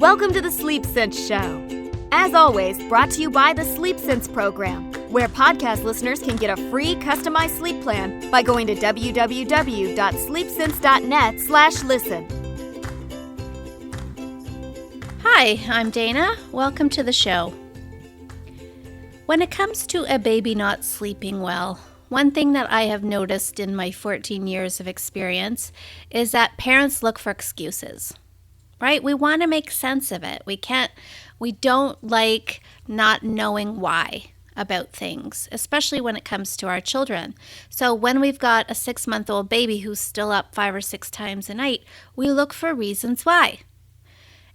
Welcome to the Sleep Sense Show. As always, brought to you by the Sleep Sense program, where podcast listeners can get a free customized sleep plan by going to www.sleepsense.net/listen. Hi, I'm Dana. Welcome to the show. When it comes to a baby not sleeping well, one thing that I have noticed in my 14 years of experience is that parents look for excuses, right? We want to make sense of it. We don't like not knowing why about things, especially when it comes to our children. So when we've got a 6-month-old baby who's still up 5 or 6 times a night, we look for reasons why.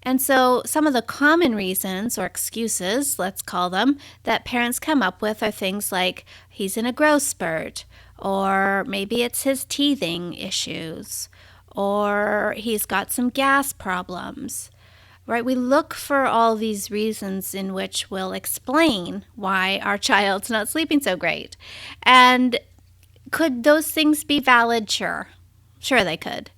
And so some of the common reasons or excuses, let's call them, that parents come up with are things like he's in a growth spurt, or maybe it's his teething issues, or he's got some gas problems, right? We look for all these reasons in which we'll explain why our child's not sleeping so great. And could those things be valid? Sure. Sure they could.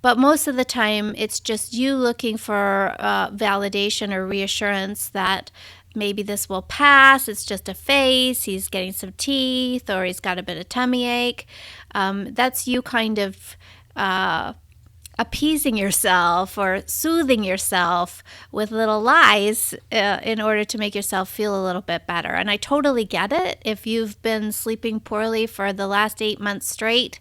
But most of the time, it's just you looking for validation or reassurance that maybe this will pass, it's just a phase, he's getting some teeth, or he's got a bit of tummy ache. That's you kind of appeasing yourself or soothing yourself with little lies in order to make yourself feel a little bit better. And I totally get it. If you've been sleeping poorly for the last 8 months straight,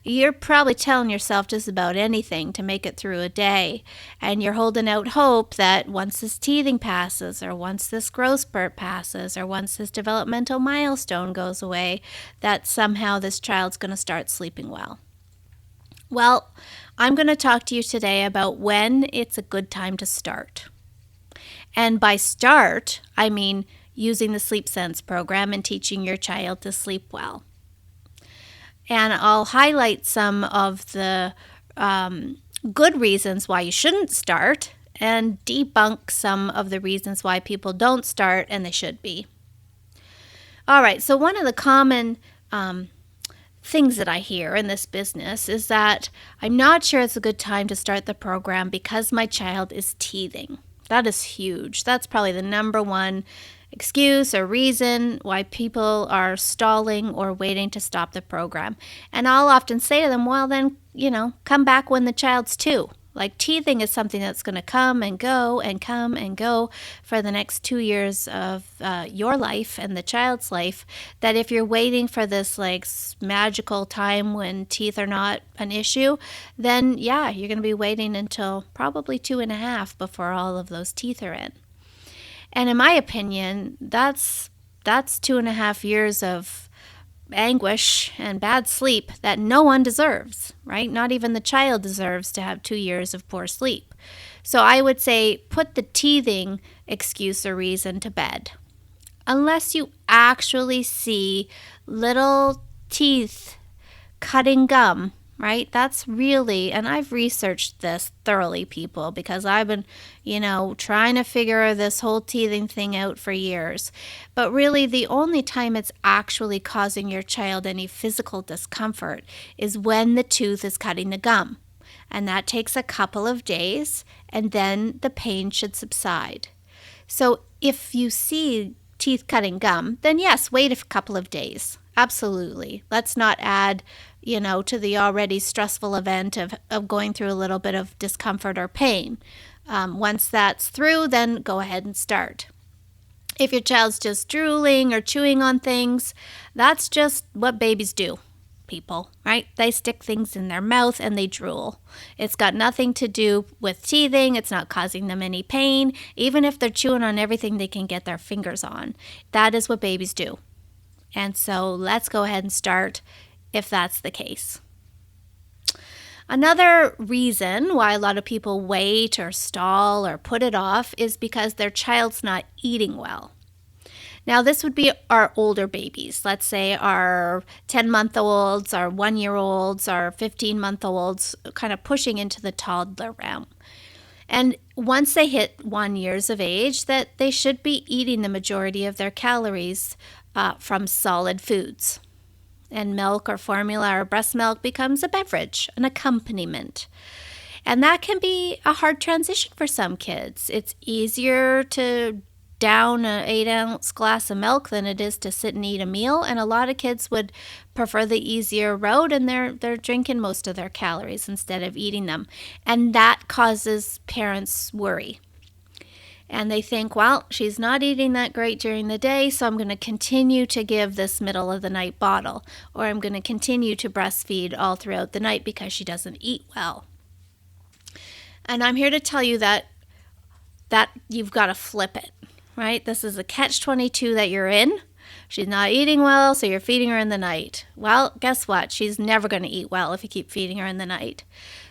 you're probably telling yourself just about anything to make it through a day. And you're holding out hope that once this teething passes, or once this growth spurt passes, or once this developmental milestone goes away, that somehow this child's going to start sleeping well. Well, I'm going to talk to you today about when it's a good time to start. And by start, I mean using the Sleep Sense program and teaching your child to sleep well. And I'll highlight some of the good reasons why you shouldn't start and debunk some of the reasons why people don't start and they should be. All right, so one of the common things that I hear in this business is that I'm not sure it's a good time to start the program because my child is teething. That is huge. That's probably the number one excuse or reason why people are stalling or waiting to stop the program. And I'll often say to them, well, then, come back when the child's 2. Like, teething is something that's going to come and go and come and go for the next 2 years of your life and the child's life, that if you're waiting for this magical time when teeth are not an issue, then yeah, you're going to be waiting until probably 2.5 before all of those teeth are in. And in my opinion, that's 2.5 years of anguish and bad sleep that no one deserves, right? Not even the child deserves to have 2 years of poor sleep. So I would say put the teething excuse or reason to bed. Unless you actually see little teeth cutting gum, right? That's really, and I've researched this thoroughly, people, because I've been, trying to figure this whole teething thing out for years. But really, the only time it's actually causing your child any physical discomfort is when the tooth is cutting the gum. And that takes a couple of days, and then the pain should subside. So if you see teeth cutting gum, then yes, wait a couple of days. Absolutely. Let's not add to the already stressful event of going through a little bit of discomfort or pain. Once that's through, then go ahead and start. If your child's just drooling or chewing on things, that's just what babies do, people, right? They stick things in their mouth and they drool. It's got nothing to do with teething. It's not causing them any pain. Even if they're chewing on everything they can get their fingers on, that is what babies do. And so let's go ahead and start if that's the case. Another reason why a lot of people wait or stall or put it off is because their child's not eating well. Now, this would be our older babies. Let's say our 10-month-olds, our 1-year-olds, our 15-month-olds, kind of pushing into the toddler realm. And once they hit 1 year of age, that they should be eating the majority of their calories from solid foods. And milk or formula or breast milk becomes a beverage, an accompaniment. And that can be a hard transition for some kids. It's easier to down an 8-ounce glass of milk than it is to sit and eat a meal. And a lot of kids would prefer the easier road, and they're drinking most of their calories instead of eating them. And that causes parents worry. And they think, well, she's not eating that great during the day, so I'm going to continue to give this middle of the night bottle, or I'm going to continue to breastfeed all throughout the night because she doesn't eat well. And I'm here to tell you that you've got to flip it, right? This is a catch-22 that you're in. She's not eating well, so you're feeding her in the night. Well, guess what? She's never going to eat well if you keep feeding her in the night.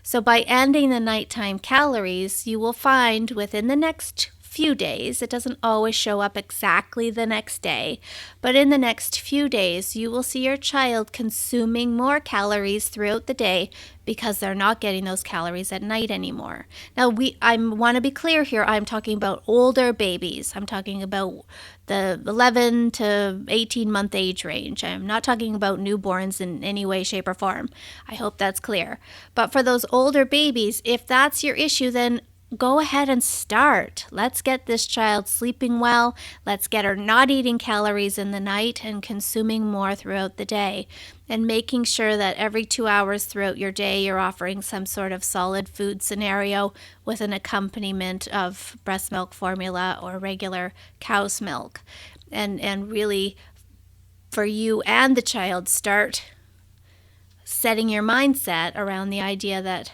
So by ending the nighttime calories, you will find within the next few days, it doesn't always show up exactly the next day, but in the next few days, you will see your child consuming more calories throughout the day because they're not getting those calories at night anymore. Now, I want to be clear here. I'm talking about older babies. I'm talking about the 11 to 18-month age range. I'm not talking about newborns in any way, shape, or form. I hope that's clear. But for those older babies, if that's your issue, then go ahead and start. Let's get this child sleeping well. Let's get her not eating calories in the night and consuming more throughout the day. And making sure that every 2 hours throughout your day, you're offering some sort of solid food scenario with an accompaniment of breast milk formula or regular cow's milk. And really, for you and the child, start setting your mindset around the idea that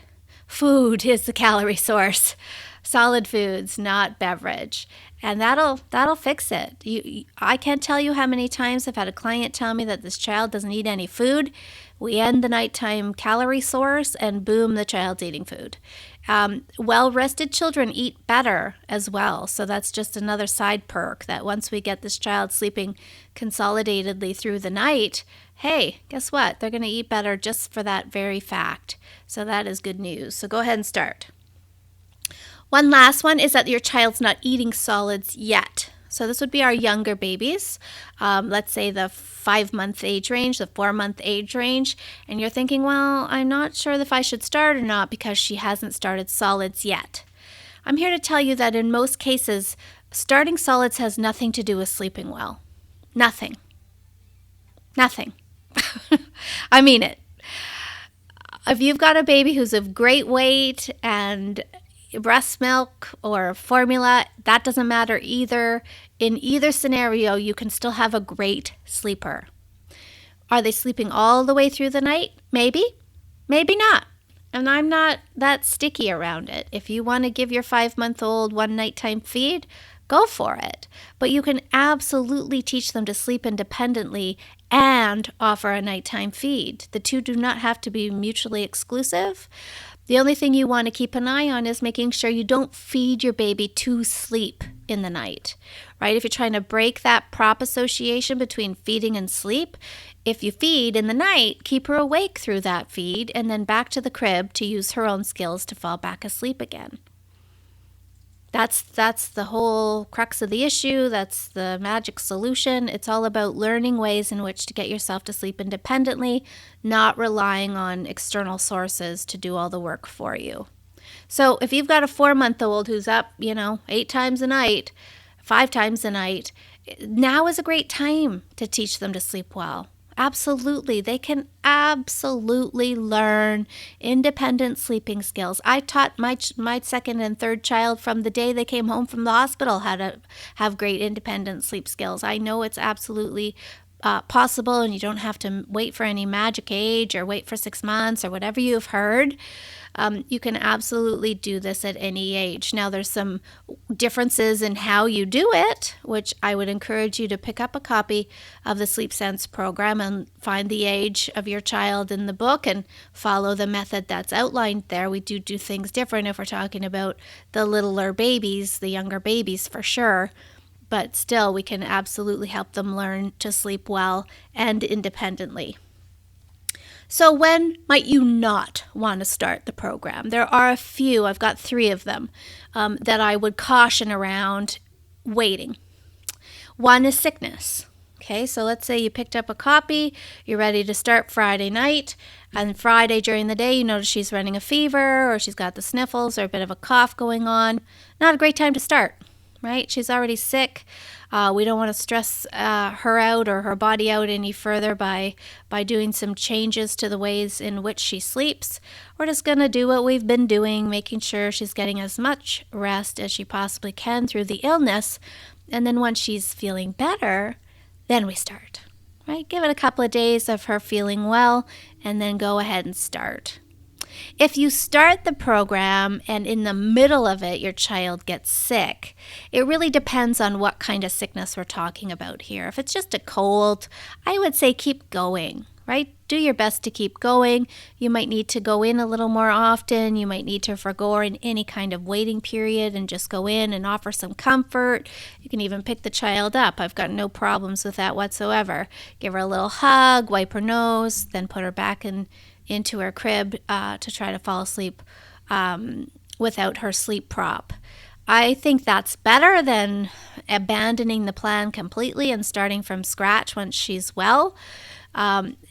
food is the calorie source, solid foods, not beverage. And that'll fix it. I can't tell you how many times I've had a client tell me that this child doesn't eat any food. We end the nighttime calorie source and boom, the child's eating food. Well-rested children eat better as well. So that's just another side perk that once we get this child sleeping consolidatedly through the night, hey, guess what? They're going to eat better just for that very fact. So that is good news. So go ahead and start. One last one is that your child's not eating solids yet. So this would be our younger babies, let's say the 5-month age range, the 4-month age range. And you're thinking, well, I'm not sure if I should start or not because she hasn't started solids yet. I'm here to tell you that in most cases, starting solids has nothing to do with sleeping well. Nothing. I mean it. If you've got a baby who's of great weight and breast milk or formula, that doesn't matter either. In either scenario, you can still have a great sleeper. Are they sleeping all the way through the night? Maybe, maybe not. And I'm not that sticky around it. If you want to give your 5-month-old one nighttime feed, go for it. But you can absolutely teach them to sleep independently and offer a nighttime feed. The two do not have to be mutually exclusive. The only thing you want to keep an eye on is making sure you don't feed your baby to sleep in the night, right? If you're trying to break that prop association between feeding and sleep, if you feed in the night, keep her awake through that feed and then back to the crib to use her own skills to fall back asleep again. That's the whole crux of the issue. That's the magic solution. It's all about learning ways in which to get yourself to sleep independently, not relying on external sources to do all the work for you. So if you've got a 4-month-old who's up, 8 times a night, 5 times a night, now is a great time to teach them to sleep well. Absolutely. They can absolutely learn independent sleeping skills. I taught my second and third child from the day they came home from the hospital how to have great independent sleep skills. I know it's absolutely possible, and you don't have to wait for any magic age or wait for 6 months or whatever you've heard. You can absolutely do this at any age. Now, there's some differences in how you do it, which I would encourage you to pick up a copy of the Sleep Sense program and find the age of your child in the book and follow the method that's outlined there. We do things different if we're talking about the littler babies, the younger babies for sure. But still, we can absolutely help them learn to sleep well and independently. So when might you not want to start the program? There are a few, I've got 3 of them, that I would caution around waiting. One is sickness. Okay, so let's say you picked up a copy, you're ready to start Friday night, and Friday during the day you notice she's running a fever or she's got the sniffles or a bit of a cough going on. Not a great time to start, right? She's already sick. We don't want to stress her out or her body out any further by doing some changes to the ways in which she sleeps. We're just going to do what we've been doing, making sure she's getting as much rest as she possibly can through the illness. And then once she's feeling better, then we start, right? Give it a couple of days of her feeling well, and then go ahead and start. If you start the program and in the middle of it your child gets sick, it really depends on what kind of sickness we're talking about here. If it's just a cold, I would say keep going, right? Do your best to keep going. You might need to go in a little more often. You might need to forgo any kind of waiting period and just go in and offer some comfort. You can even pick the child up. I've got no problems with that whatsoever. Give her a little hug, wipe her nose, then put her back into her crib to try to fall asleep without her sleep prop. I think that's better than abandoning the plan completely and starting from scratch once she's well.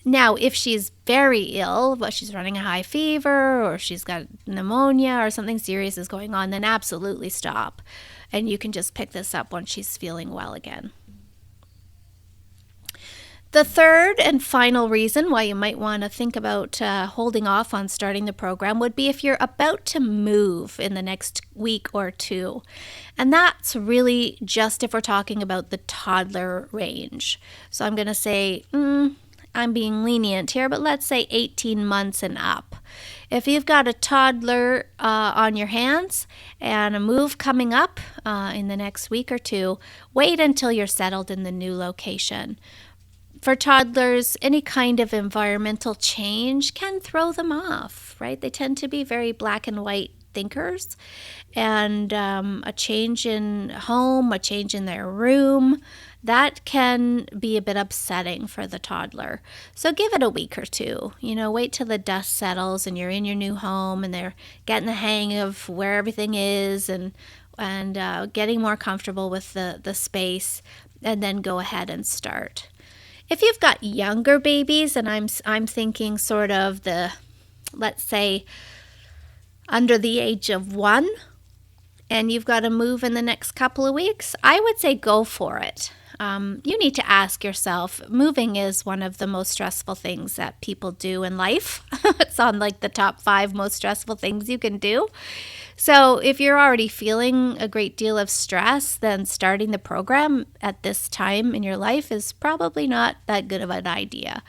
Now, if she's very ill, but she's running a high fever or she's got pneumonia or something serious is going on, then absolutely stop. And you can just pick this up once she's feeling well again. The third and final reason why you might want to think about holding off on starting the program would be if you're about to move in the next week or two. And that's really just if we're talking about the toddler range. So I'm going to say, I'm being lenient here, but let's say 18 months and up. If you've got a toddler on your hands and a move coming up in the next week or two, wait until you're settled in the new location. For toddlers, any kind of environmental change can throw them off, right? They tend to be very black and white thinkers, and a change in home, a change in their room, that can be a bit upsetting for the toddler. So give it a week or two. Wait till the dust settles and you're in your new home and they're getting the hang of where everything is and getting more comfortable with the space, and then go ahead and start. If you've got younger babies, and I'm thinking sort of let's say under the age of 1, and you've got to move in the next couple of weeks, I would say go for it. You need to ask yourself, moving is one of the most stressful things that people do in life. It's on like the top 5 most stressful things you can do. So if you're already feeling a great deal of stress, then starting the program at this time in your life is probably not that good of an idea.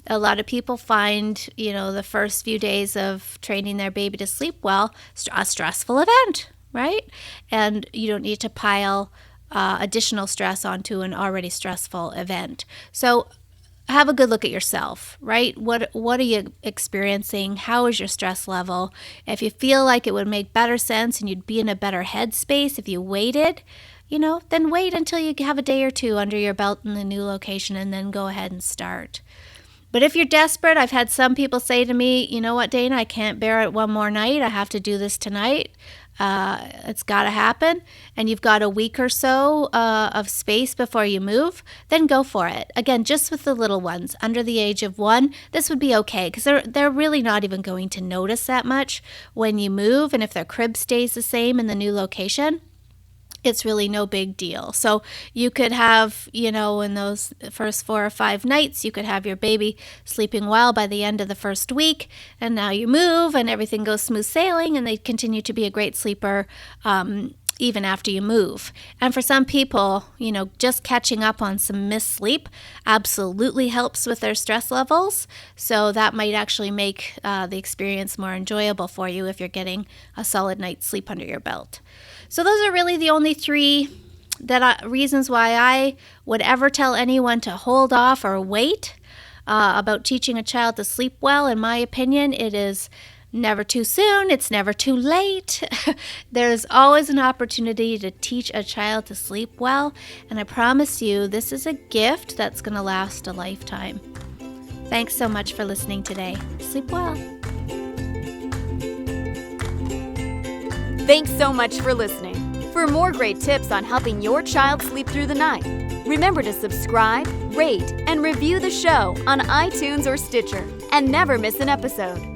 A lot of people find, the first few days of training their baby to sleep well, a stressful event, right? And you don't need to pile additional stress onto an already stressful event. So have a good look at yourself, right? What are you experiencing? How is your stress level? If you feel like it would make better sense and you'd be in a better headspace if you waited, then wait until you have a day or two under your belt in the new location and then go ahead and start. But if you're desperate, I've had some people say to me, you know what, Dana, I can't bear it one more night. I have to do this tonight. It's got to happen, and you've got a week or so of space before you move, then go for it. Again, just with the little ones under the age of 1, this would be okay because they're really not even going to notice that much when you move, and if their crib stays the same in the new location, it's really no big deal. So you could have, in those first 4 or 5 nights, you could have your baby sleeping well by the end of the first week. And now you move and everything goes smooth sailing and they continue to be a great sleeper even after you move. And for some people, just catching up on some missed sleep absolutely helps with their stress levels. So that might actually make the experience more enjoyable for you if you're getting a solid night's sleep under your belt. So those are really the only 3 reasons why I would ever tell anyone to hold off or wait about teaching a child to sleep well. In my opinion, it is never too soon. It's never too late. There's always an opportunity to teach a child to sleep well. And I promise you, this is a gift that's going to last a lifetime. Thanks so much for listening today. Sleep well. Thanks so much for listening. For more great tips on helping your child sleep through the night, remember to subscribe, rate, and review the show on iTunes or Stitcher, and never miss an episode.